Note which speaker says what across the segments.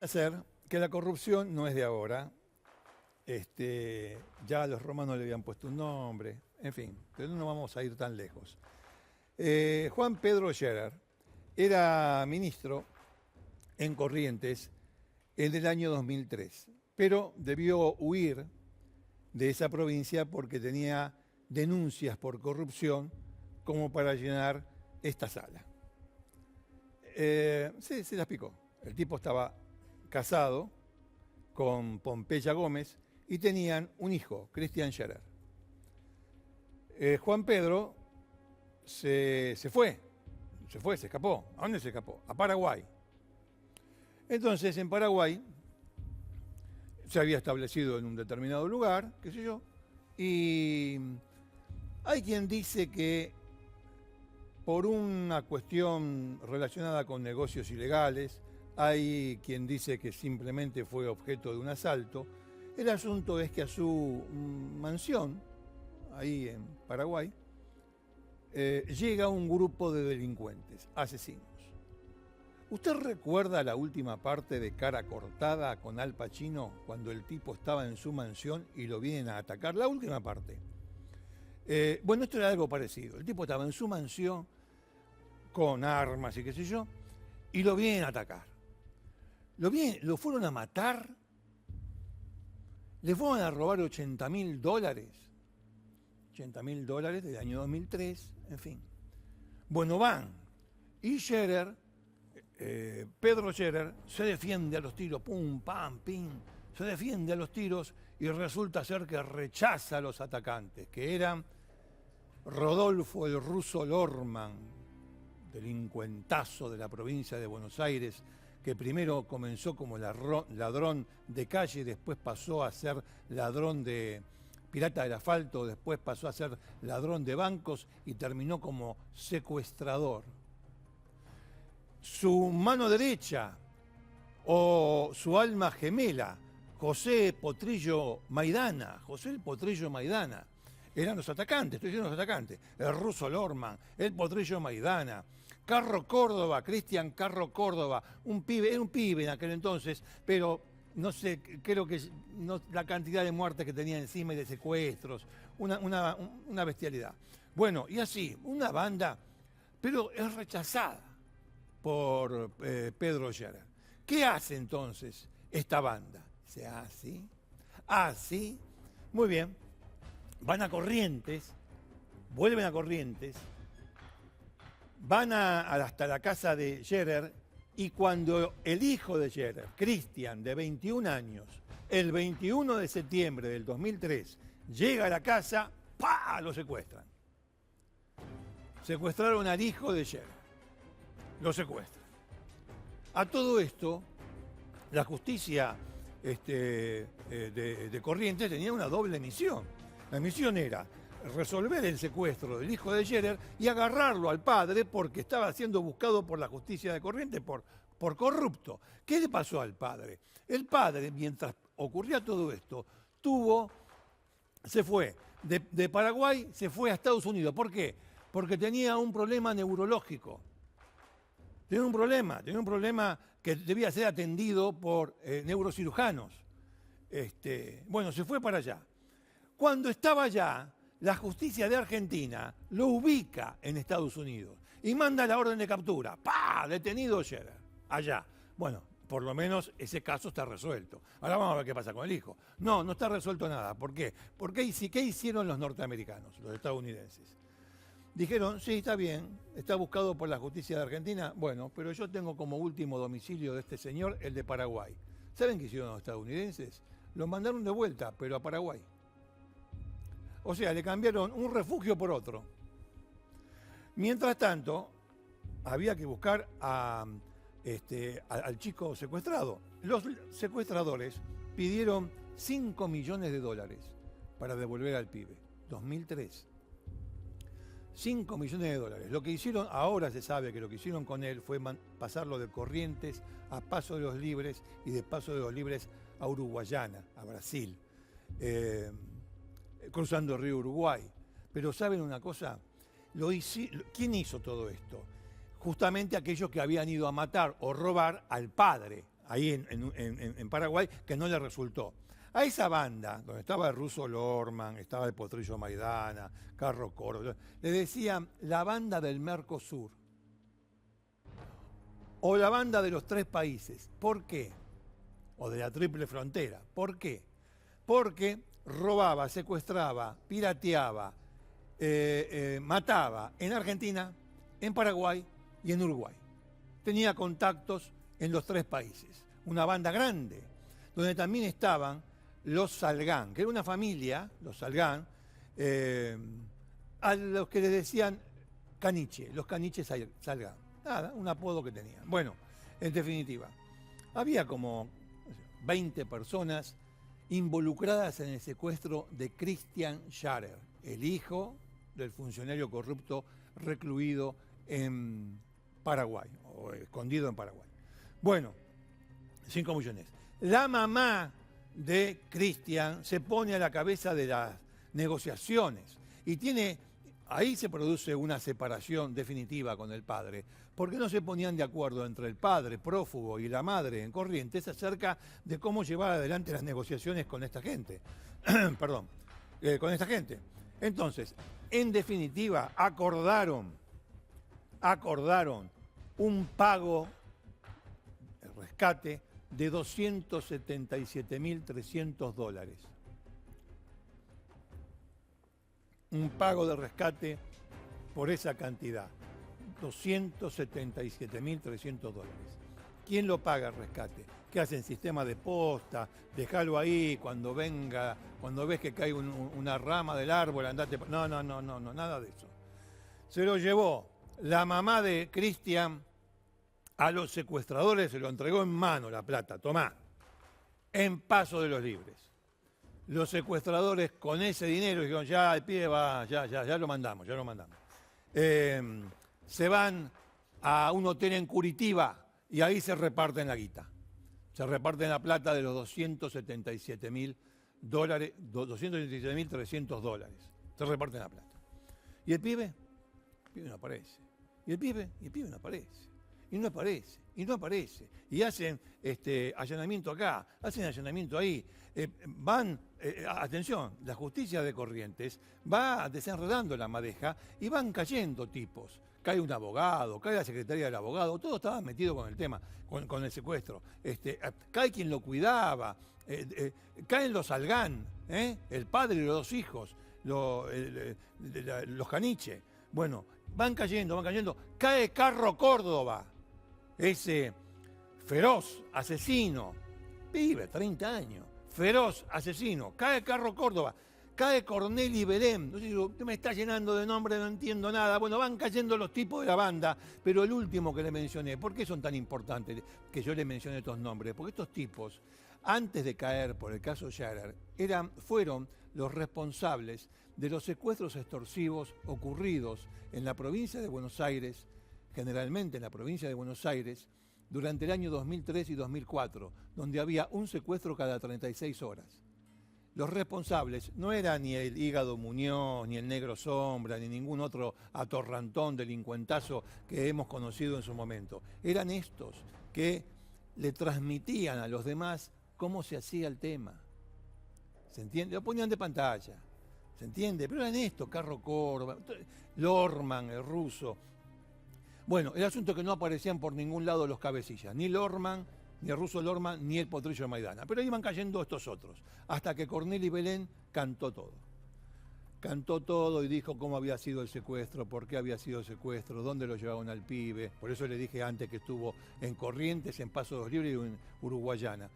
Speaker 1: Hacer que la corrupción no es de ahora. Ya los romanos le habían puesto un nombre, en fin, pero no vamos a ir tan lejos. Juan Pedro Scherer era ministro en Corrientes en el año 2003, pero debió huir de esa provincia porque tenía denuncias por corrupción como para llenar esta sala. Se las picó. El tipo estaba casado con Pompeya Gómez y tenían un hijo, Cristian Scherer. Juan Pedro se escapó. ¿A dónde se escapó? A Paraguay. Entonces, en Paraguay se había establecido en un determinado lugar, qué sé yo, y hay quien dice que por una cuestión relacionada con negocios ilegales, hay quien dice que simplemente fue objeto de un asalto. El asunto es que a su mansión, ahí en Paraguay, llega un grupo de delincuentes, asesinos. ¿Usted recuerda la última parte de Cara Cortada con Al Pacino cuando el tipo estaba en su mansión y lo vienen a atacar? La última parte. Bueno, esto era algo parecido. El tipo estaba en su mansión con armas y qué sé yo, y lo vienen a atacar. Lo fueron a matar, le fueron a robar $80.000, $80.000 del año 2003, en fin. Bueno, van, y Scherer, Pedro Scherer, se defiende a los tiros, pum, pam, pim, se defiende a los tiros y resulta ser que rechaza a los atacantes, que eran Rodolfo el Ruso Lorman, delincuentazo de la provincia de Buenos Aires, que primero comenzó como ladrón de calle, después pasó a ser ladrón de pirata del asfalto, después pasó a ser ladrón de bancos y terminó como secuestrador. Su mano derecha o su alma gemela, José el Potrillo Maidana, eran los atacantes, estoy diciendo los atacantes, el Ruso Lorman, el Potrillo Maidana, Carro Córdoba, Cristian Carro Córdoba, era un pibe en aquel entonces, pero no sé, creo que no, la cantidad de muertes que tenía encima y de secuestros, una bestialidad. Bueno, y así, una banda, pero es rechazada por Pedro Scherer. ¿Qué hace entonces esta banda? Dice, sí, muy bien, van a Corrientes, vuelven a Corrientes, van hasta la casa de Scherer y cuando el hijo de Scherer, Cristian, de 21 años, el 21 de septiembre del 2003, llega a la casa, ¡pah!, lo secuestran. Secuestraron al hijo de Scherer, lo secuestran. A todo esto, la justicia de Corrientes tenía una doble misión. La misión era resolver el secuestro del hijo de Scherer y agarrarlo al padre porque estaba siendo buscado por la justicia de Corrientes por corrupto. ¿Qué le pasó al padre? El padre, mientras ocurría todo esto, se fue de Paraguay, se fue a Estados Unidos. ¿Por qué? Porque tenía un problema neurológico. Tenía un problema que debía ser atendido por neurocirujanos. Bueno, se fue para allá. Cuando estaba allá, la justicia de Argentina lo ubica en Estados Unidos y manda la orden de captura. ¡Pah! Detenido Scherer, allá. Bueno, por lo menos ese caso está resuelto. Ahora vamos a ver qué pasa con el hijo. No está resuelto nada. ¿Por qué? Porque ¿qué hicieron los norteamericanos, los estadounidenses? Dijeron, sí, está bien, está buscado por la justicia de Argentina. Bueno, pero yo tengo como último domicilio de este señor el de Paraguay. ¿Saben qué hicieron los estadounidenses? Lo mandaron de vuelta, pero a Paraguay. O sea, le cambiaron un refugio por otro. Mientras tanto, había que buscar al chico secuestrado. Los secuestradores pidieron $5 millones para devolver al pibe. 2003. $5 millones. Lo que hicieron, ahora se sabe que lo que hicieron con él fue pasarlo de Corrientes a Paso de los Libres y de Paso de los Libres a Uruguayana, a Brasil. Cruzando el río Uruguay. Pero ¿saben una cosa? ¿Quién hizo todo esto? Justamente aquellos que habían ido a matar o robar al padre ahí en Paraguay, que no le resultó. A esa banda, donde estaba el ruso Lorman, estaba el Potrillo Maidana, Carro Coro, le decían la banda del Mercosur o la banda de los 3 países. ¿Por qué? O de la triple frontera. ¿Por qué? Porque robaba, secuestraba, pirateaba, mataba en Argentina, en Paraguay y en Uruguay. Tenía contactos en los 3 países. Una banda grande, donde también estaban los Salgán, que era una familia, los Salgán, a los que les decían caniche, los caniches Salgán. Nada, un apodo que tenían. Bueno, en definitiva, había como 20 personas involucradas en el secuestro de Christian Scharer, el hijo del funcionario corrupto recluido en Paraguay, o escondido en Paraguay. Bueno, 5 millones. La mamá de Christian se pone a la cabeza de las negociaciones y ahí se produce una separación definitiva con el padre, porque no se ponían de acuerdo entre el padre prófugo y la madre en Corrientes acerca de cómo llevar adelante las negociaciones con esta gente. Perdón, con esta gente. Entonces, en definitiva, acordaron un pago, el rescate, de $277.300. Un pago de rescate por esa cantidad, $277.300. ¿Quién lo paga el rescate? ¿Qué hacen? Sistema de posta, déjalo ahí, cuando ves que cae una rama del árbol, andate. No, nada de eso. Se lo llevó la mamá de Christian a los secuestradores, se lo entregó en mano la plata, tomá, en Paso de los Libres. Los secuestradores con ese dinero dijeron, ya el pibe va, ya lo mandamos. Se van a un hotel en Curitiba y ahí se reparten la guita. Se reparten la plata de los $277.300. Se reparten la plata. ¿Y el pibe? El pibe no aparece. ¿Y el pibe? Y el pibe no aparece. Y no aparece. Y hacen allanamiento acá, hacen allanamiento ahí. Atención, la justicia de Corrientes va desenredando la madeja y van cayendo tipos. Cae un abogado, cae la secretaria del abogado, todos estaban metidos con el tema, con el secuestro. Cae quien lo cuidaba, caen los Salgán, el padre y los 2 hijos, los Caniche. Bueno, van cayendo. Cae Carro Córdoba, ese feroz asesino, pibe, 30 años, feroz asesino. Cae Carro Córdoba, cae Corneli Belén. No sé si usted me está llenando de nombres, no entiendo nada. Bueno, van cayendo los tipos de la banda, pero el último que le mencioné, ¿por qué son tan importantes que yo le mencione estos nombres? Porque estos tipos, antes de caer por el caso Scharer, fueron los responsables de los secuestros extorsivos ocurridos en la provincia de Buenos Aires, generalmente en la provincia de Buenos Aires, durante el año 2003 y 2004, donde había un secuestro cada 36 horas. Los responsables no eran ni el Hígado Muñoz, ni el Negro Sombra, ni ningún otro atorrantón, delincuentazo que hemos conocido en su momento. Eran estos que le transmitían a los demás cómo se hacía el tema. ¿Se entiende? Lo ponían de pantalla. ¿Se entiende? Pero eran estos, Carro Córdoba, Lorman, el ruso. Bueno, el asunto es que no aparecían por ningún lado los cabecillas, ni Lorman, ni el ruso Lorman, ni el Potrillo Maidana. Pero iban cayendo estos otros, hasta que Corneli Belén cantó todo. Cantó todo y dijo cómo había sido el secuestro, por qué había sido el secuestro, dónde lo llevaban al pibe. Por eso le dije antes que estuvo en Corrientes, en Paso de los Libres y en Uruguayana.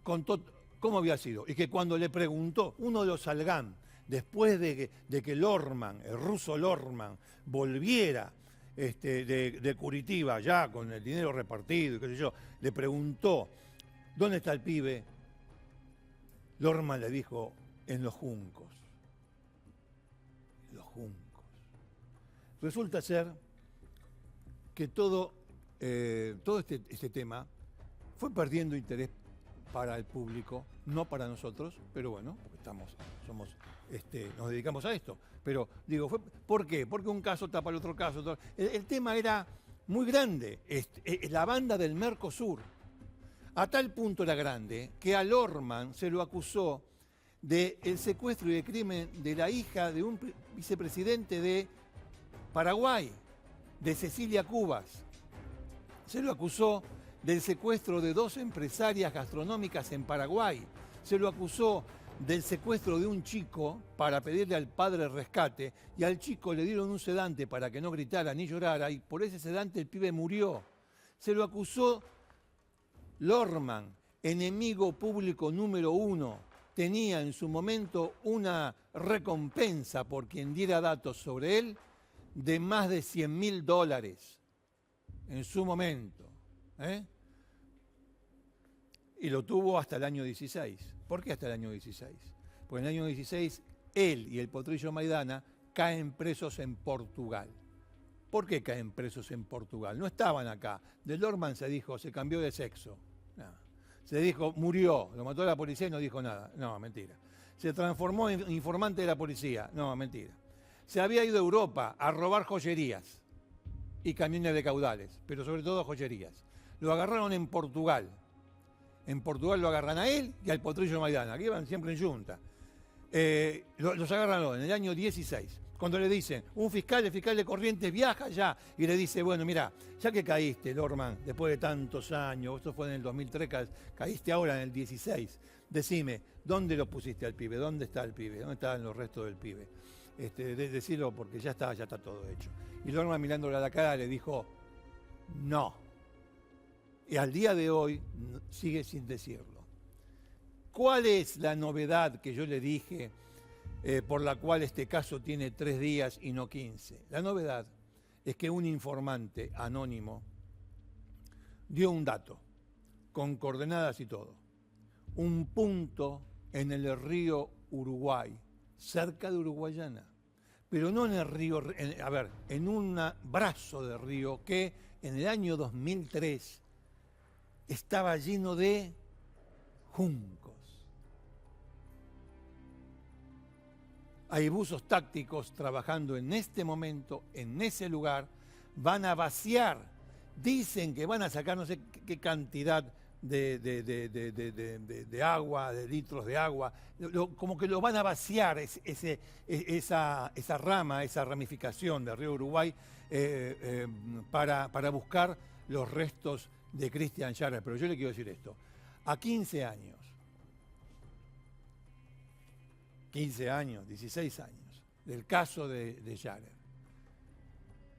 Speaker 1: Contó cómo había sido. Y que cuando le preguntó, uno de los Salgán, después de que Lorman, el ruso Lorman, volviera de Curitiba, ya con el dinero repartido y qué sé yo, le preguntó, ¿dónde está el pibe? Lorman le dijo, en los juncos. Los juncos. Resulta ser que todo este tema fue perdiendo interés para el público, no para nosotros, pero bueno, porque nos dedicamos a esto. Pero digo, ¿por qué? Porque un caso tapa el otro caso. El tema era muy grande. La banda del Mercosur, A tal punto era grande que a Lorman se lo acusó del secuestro y el crimen de la hija de un vicepresidente de Paraguay, de Cecilia Cubas. Se lo acusó del secuestro de 2 empresarias gastronómicas en Paraguay. Se lo acusó del secuestro de un chico para pedirle al padre rescate, y al chico le dieron un sedante para que no gritara ni llorara, y por ese sedante el pibe murió. Se lo acusó Lorman, enemigo público número 1. Tenía en su momento una recompensa por quien diera datos sobre él de más de $100.000 en su momento. Y lo tuvo hasta el año 16. ¿Por qué hasta el año 16? Porque en el año 16 él y el Potrillo Maidana caen presos en Portugal. ¿Por qué caen presos en Portugal? No estaban acá. De Lorman se dijo, se cambió de sexo. No. Se dijo, murió, lo mató la policía y no dijo nada. No, mentira. Se transformó en informante de la policía. No, mentira. Se había ido a Europa a robar joyerías y camiones de caudales, pero sobre todo joyerías. Lo agarraron en Portugal. En Portugal lo agarran a él y al Potrillo Maidana, que iban siempre en yunta. Los agarran en el año 16. Cuando le dicen, el fiscal de Corrientes viaja allá y le dice, bueno, mira, ya que caíste, Lorman, después de tantos años, esto fue en el 2003, caíste ahora en el 16, decime, ¿dónde lo pusiste al pibe? ¿Dónde está el pibe? ¿Dónde están los restos del pibe? Decirlo porque ya está todo hecho. Y Lorman, mirándole a la cara, le dijo, no. Y al día de hoy sigue sin decirlo. ¿Cuál es la novedad que yo le dije por la cual este caso tiene 3 días y no 15? La novedad es que un informante anónimo dio un dato, con coordenadas y todo. Un punto en el río Uruguay, cerca de Uruguayana. Pero no en el río, en un brazo de río que en el año 2003 estaba lleno de juncos. Hay buzos tácticos trabajando en este momento, en ese lugar, van a vaciar, dicen que van a sacar no sé qué cantidad de agua, de litros de agua, como que lo van a vaciar esa rama, esa ramificación del río Uruguay para buscar los restos de Cristian Scharer. Pero yo le quiero decir esto, a 15 años, 16 años, del caso de Scharer,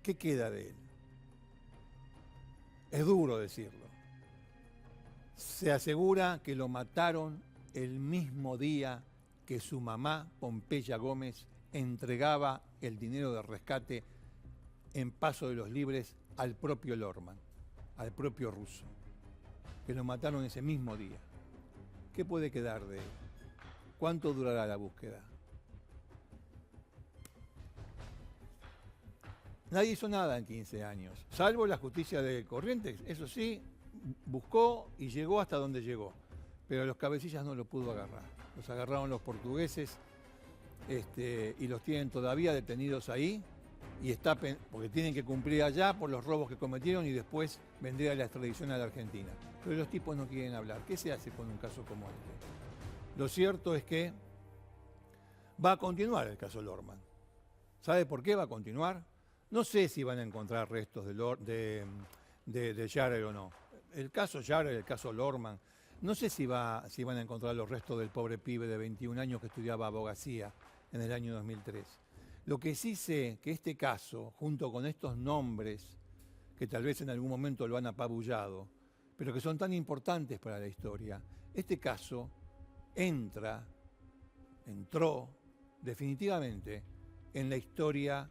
Speaker 1: ¿qué queda de él? Es duro decirlo. Se asegura que lo mataron el mismo día que su mamá, Pompeya Gómez, entregaba el dinero de rescate en Paso de los Libres al propio Lorman, al propio ruso, que lo mataron ese mismo día. ¿Qué puede quedar de él? ¿Cuánto durará la búsqueda? Nadie hizo nada en 15 años, salvo la justicia de Corrientes. Eso sí, buscó y llegó hasta donde llegó, pero los cabecillas no lo pudo agarrar. Los agarraron los portugueses y los tienen todavía detenidos ahí, y porque tienen que cumplir allá por los robos que cometieron y después vendría la extradición a la Argentina. Pero los tipos no quieren hablar. ¿Qué se hace con un caso como este? Lo cierto es que va a continuar el caso Lorman. ¿Sabe por qué va a continuar? No sé si van a encontrar restos de Scharer o no. El caso Scharer, el caso Lorman, no sé si van a encontrar los restos del pobre pibe de 21 años que estudiaba abogacía en el año 2003. Lo que sí sé que este caso, junto con estos nombres, que tal vez en algún momento lo han apabullado, pero que son tan importantes para la historia, este caso entró definitivamente en la historia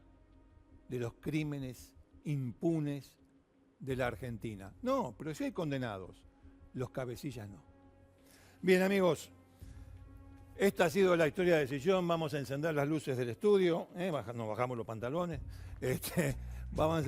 Speaker 1: de los crímenes impunes de la Argentina. No, pero sí hay condenados, los cabecillas no. Bien, amigos, esta ha sido la historia de Sillón. Vamos a encender las luces del estudio, nos bajamos los pantalones, vamos a